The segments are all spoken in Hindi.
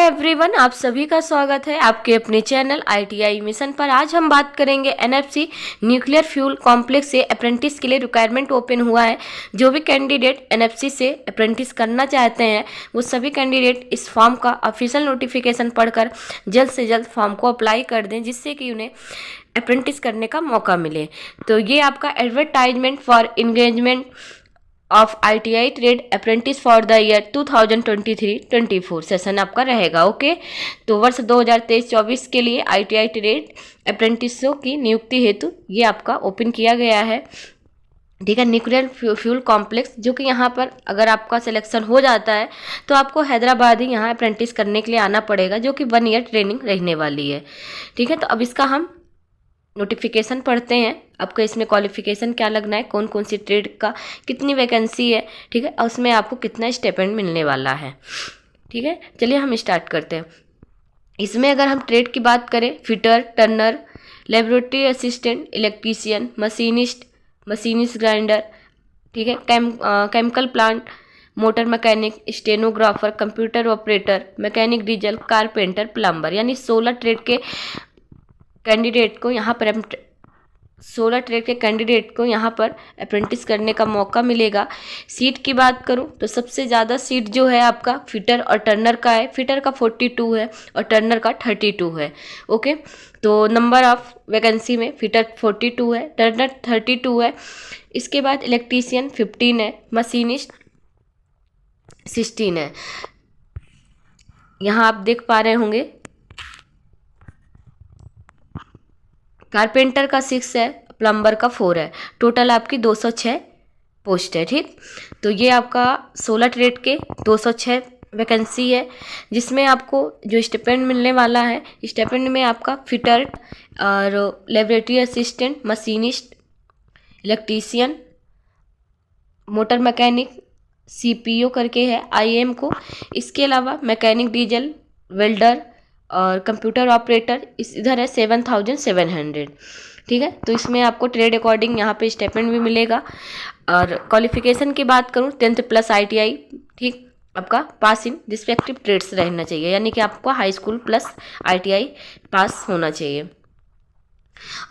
एवरीवन, आप सभी का स्वागत है आपके अपने चैनल ITI मिशन पर। आज हम बात करेंगे NFC न्यूक्लियर फ्यूल कॉम्प्लेक्स से अप्रेंटिस के लिए रिक्वायरमेंट ओपन हुआ है। जो भी कैंडिडेट NFC से अप्रेंटिस करना चाहते हैं वो सभी कैंडिडेट इस फॉर्म का ऑफिशियल नोटिफिकेशन पढ़कर जल्द से जल्द फॉर्म को अप्लाई कर दें, जिससे कि उन्हें अप्रेंटिस करने का मौका मिले। तो ये आपका advertisement for engagement of ITI trade apprentice for the year 2023-24 session आपका रहेगा। ओके, तो वर्ष 2023-24 के लिए ITI ट्रेड अप्रेंटिसों की नियुक्ति हेतु ये आपका ओपन किया गया है। ठीक है, न्यूक्लियर फ्यूल कॉम्प्लेक्स, जो कि यहाँ पर अगर आपका सिलेक्शन हो जाता है तो आपको हैदराबाद ही यहाँ अप्रेंटिस करने के लिए आना पड़ेगा, जो कि 1 ईयर ट्रेनिंग रहने वाली है। ठीक है, तो अब इसका हम नोटिफिकेशन पढ़ते हैं। आपका इसमें क्वालिफिकेशन क्या लगना है, कौन कौन सी ट्रेड का कितनी वैकेंसी है, ठीक है, और उसमें आपको कितना स्टाइपेंड मिलने वाला है। ठीक है, चलिए हम स्टार्ट करते हैं। इसमें अगर हम ट्रेड की बात करें, fitter, Turner, laboratory assistant, electrician, machinist grinder, ठीक है, chemical plant, motor mechanic, stenographer, computer operator, mechanic diesel, carpenter, plumber, यानी 16 ट्रेड के कैंडिडेट को यहाँ पर अप्रेंटिस करने का मौका मिलेगा। सीट की बात करूं तो सबसे ज़्यादा सीट जो है आपका फिटर और टर्नर का है। फिटर का 42 है और टर्नर का 32 है। ओके, तो नंबर ऑफ वैकेंसी में फिटर 42 है, टर्नर 32 है। इसके बाद इलेक्ट्रीशियन 15 है, मशीनिस्ट 16 है। यहाँ आप देख पा रहे होंगे कारपेंटर का 6 है, प्लम्बर का 4 है। टोटल आपकी 206 पोस्ट है। ठीक, तो ये आपका 16 ट्रेड के 206 वैकेंसी है, जिसमें आपको जो स्टाइपेंड मिलने वाला है, स्टाइपेंड में आपका फिटर और laboratory assistant, machinist, electrician, motor mechanic, CPO करके है IM को। इसके अलावा मैकेनिक डीजल, वेल्डर और कंप्यूटर ऑपरेटर इधर है 7,700। ठीक है, तो इसमें आपको ट्रेड अकॉर्डिंग यहाँ पे स्टाइपेंड भी मिलेगा। और क्वालिफिकेशन की बात करूँ 10th प्लस ITI, ठीक, आपका पास इन रिस्पेक्टिव ट्रेड्स रहना चाहिए, यानी कि आपको हाई स्कूल प्लस ITI पास होना चाहिए।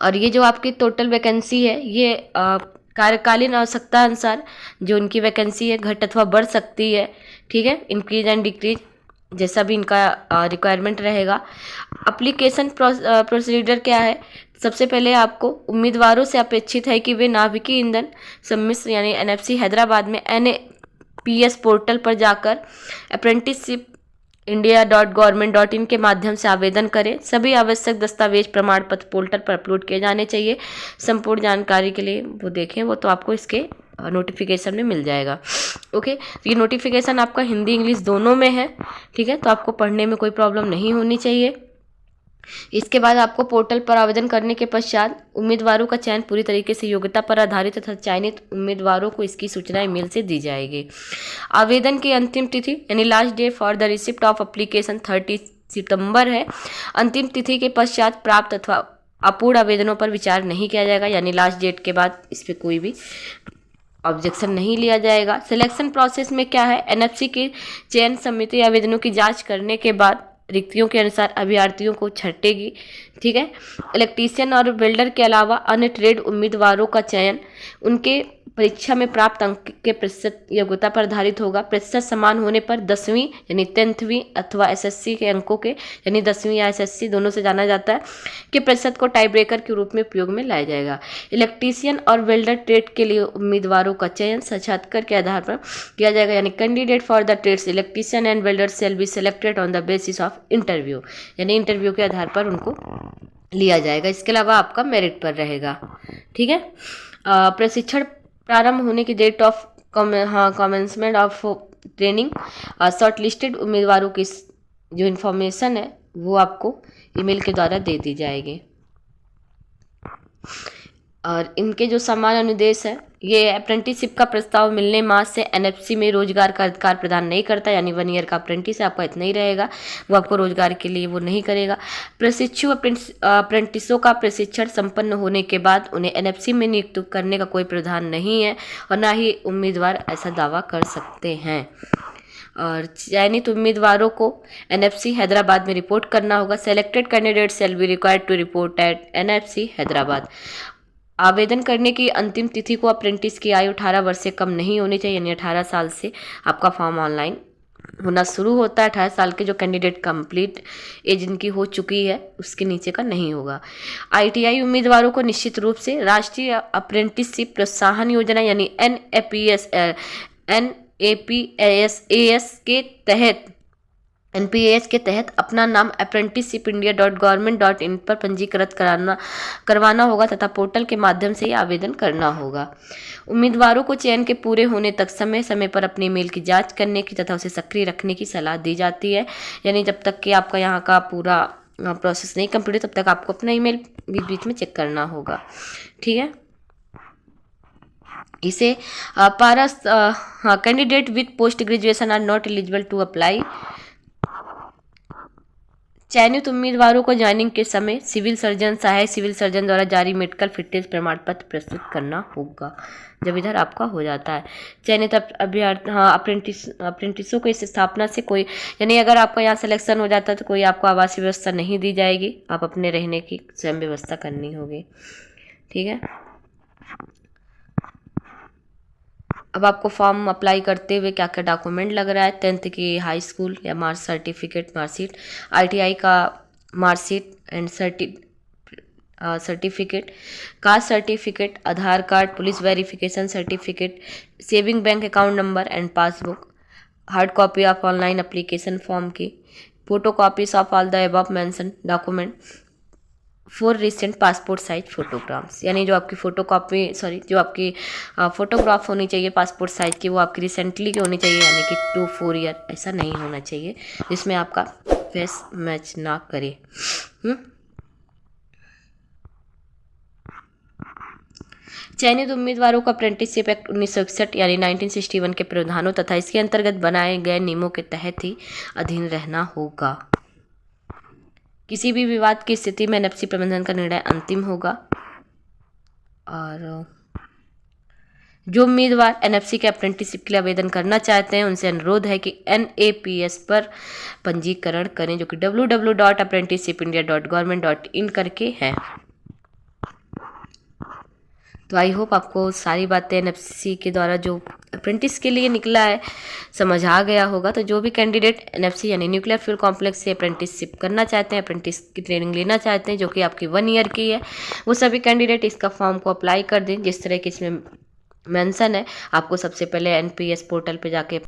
और ये जो आपकी टोटल वैकेंसी है, ये कार्यकालीन आवश्यकता अनुसार जो उनकी वैकेंसी है घट अथवा बढ़ सकती है। ठीक है, इंक्रीज एंड डिक्रीज जैसा भी इनका रिक्वायरमेंट रहेगा। एप्लीकेशन प्रोसीजर क्या है, सबसे पहले आपको उम्मीदवारों से अपेक्षित है कि वे नाभिकीय ईंधन सम्मिश्र यानी NFC हैदराबाद में NAPS पोर्टल पर जाकर अप्रेंटिसशिप india.government.in के माध्यम से आवेदन करें। सभी आवश्यक दस्तावेज प्रमाण पत्र पोर्टल पर अपलोड किए जाने चाहिए। संपूर्ण जानकारी के लिए वो देखें, वो तो आपको इसके नोटिफिकेशन में मिल जाएगा। ओके, तो ये नोटिफिकेशन आपका हिंदी इंग्लिश दोनों में है। ठीक है, तो आपको पढ़ने में कोई प्रॉब्लम नहीं होनी चाहिए। इसके बाद आपको पोर्टल पर आवेदन करने के पश्चात उम्मीदवारों का चयन पूरी तरीके से योग्यता पर आधारित तथा चयनित उम्मीदवारों को इसकी सूचना ईमेल से दी जाएगी। आवेदन की अंतिम तिथि यानी last day for the receipt of application 30 सितंबर है। अंतिम तिथि के पश्चात प्राप्त अथवा अपूर्ण आवेदनों पर विचार नहीं किया जाएगा, यानी लास्ट डेट के बाद इस पर कोई भी ऑब्जेक्शन नहीं लिया जाएगा। सिलेक्शन प्रोसेस में क्या है, NFC की चयन समिति आवेदनों की जांच करने के बाद रिक्तियों के अनुसार अभ्यर्थियों को छटेगी। ठीक है, इलेक्ट्रीशियन और वेल्डर के अलावा अन्य ट्रेड उम्मीदवारों का चयन उनके परीक्षा में प्राप्त अंक के प्रतिशत योग्यता पर आधारित होगा। प्रतिशत समान होने पर 10वीं यानी 10वीं अथवा SSC के अंकों के यानी 10वीं या SSC दोनों से जाना जाता है कि प्रतिशत को टाई ब्रेकर के रूप में उपयोग में लाया जाएगा। इलेक्ट्रीशियन और वेल्डर ट्रेड के लिए उम्मीदवारों का चयन साक्षात्कार के आधार पर किया जाएगा, यानी candidate for the trades electrician and welder shall be selected on the basis of interview, यानी इंटरव्यू के आधार पर उनको लिया जाएगा। इसके अलावा आपका मेरिट पर रहेगा। ठीक है, प्रशिक्षण प्रारंभ होने की date of commencement of training, short listed उम्मीदवारों की जो इन्फॉर्मेशन है वो आपको ईमेल के द्वारा दे दी जाएगी। और इनके जो सामान्य अनुदेश है, ये अप्रेंटिसशिप का प्रस्ताव मिलने माह से NFC में रोजगार का अधिकार प्रदान नहीं करता, यानी 1 ईयर का अप्रेंटिस आपका इतना ही रहेगा, वो आपको रोजगार के लिए वो नहीं करेगा। प्रशिक्षु अप्रेंटिसों का प्रशिक्षण संपन्न होने के बाद उन्हें NFC में नियुक्त करने का कोई प्रावधान नहीं है और ना ही उम्मीदवार ऐसा दावा कर सकते हैं। और चयनित उम्मीदवारों को एनएफसी हैदराबाद में रिपोर्ट करना होगा। Selected candidate shall be required to report at NFC Hyderabad. आवेदन करने की अंतिम तिथि को अप्रेंटिस की आयु 18 वर्ष से कम नहीं होनी चाहिए, यानी 18 साल से आपका फॉर्म ऑनलाइन होना शुरू होता है। 18 साल के जो कैंडिडेट कंप्लीट एज इनकी हो चुकी है उसके नीचे का नहीं होगा। आईटीआई उम्मीदवारों को निश्चित रूप से राष्ट्रीय अप्रेंटिसशिप प्रोत्साहन योजना यानी एनपीएस के तहत अपना नाम apprenticeshipindia.government.in पर पंजीकृत करवाना होगा तथा पोर्टल के माध्यम से ही आवेदन करना होगा। उम्मीदवारों को चयन के पूरे होने तक समय समय पर अपने ईमेल की जांच करने की तथा उसे सक्रिय रखने की सलाह दी जाती है। यानी जब तक कि आपका यहाँ का पूरा प्रोसेस नहीं कंप्लीट तब तक आपको अपना ईमेल बीच बीच में चेक करना होगा। ठीक है। इसे candidate with post graduation are not eligible to apply. चयनित उम्मीदवारों को ज्वाइनिंग के समय सिविल सर्जन, सहायक सिविल सर्जन द्वारा जारी मेडिकल फिटनेस प्रमाण पत्र प्रस्तुत करना होगा जब इधर आपका हो जाता है। चयनित अप्रेंटिसों को इस स्थापना से कोई, यानी अगर आपका यहाँ सिलेक्शन हो जाता है तो कोई आपको आवासीय व्यवस्था नहीं दी जाएगी, आप अपने रहने की स्वयं व्यवस्था करनी होगी। ठीक है। अब आपको फॉर्म अप्लाई करते हुए क्या क्या डॉक्यूमेंट लग रहा है। 10th की हाई स्कूल या मार्कशीट, आईटीआई का marksheet and certificate, caste certificate, Aadhaar card, police verification certificate, saving bank account number and passbook, hard copy of online application form की, photo copies of all the above mention document, 4 recent passport size photographs, यानी जो आपकी जो आपकी फोटोग्राफ होनी चाहिए पासपोर्ट साइज की वो आपकी रिसेंटली की होनी चाहिए, यानी कि 2-4 ईयर ऐसा नहीं होना चाहिए जिसमें आपका फेस मैच ना करे। चयनित उम्मीदवारों को अप्रेंटिसशिप एक्ट 1961 यानी 1961 के प्रावधानों तथा इसके अंतर्गत बनाए गए नियमों के तहत ही अधीन रहना होगा। किसी भी विवाद की स्थिति में एनएफसी प्रबंधन का निर्णय अंतिम होगा। और जो उम्मीदवार एनएफसी के अप्रेंटिसशिप के लिए आवेदन करना चाहते हैं उनसे अनुरोध है कि NAPS पर पंजीकरण करें, जो कि www.apprenticeshipindia.government.in करके है। तो आई होप आपको सारी बातें एनएफसी के द्वारा जो अप्रेंटिस के लिए निकला है समझ आ गया होगा। तो जो भी कैंडिडेट एनएफसी यानी न्यूक्लियर फ्यूल कॉम्प्लेक्स से अप्रेंटिसशिप करना चाहते हैं, अप्रेंटिस की ट्रेनिंग लेना चाहते हैं जो कि आपकी 1 ईयर की है, वो सभी कैंडिडेट इसका फॉर्म को अप्लाई कर दें जिस तरह की इसमें मेंशन है। आपको सबसे पहले एनपीएस पोर्टल पे जाके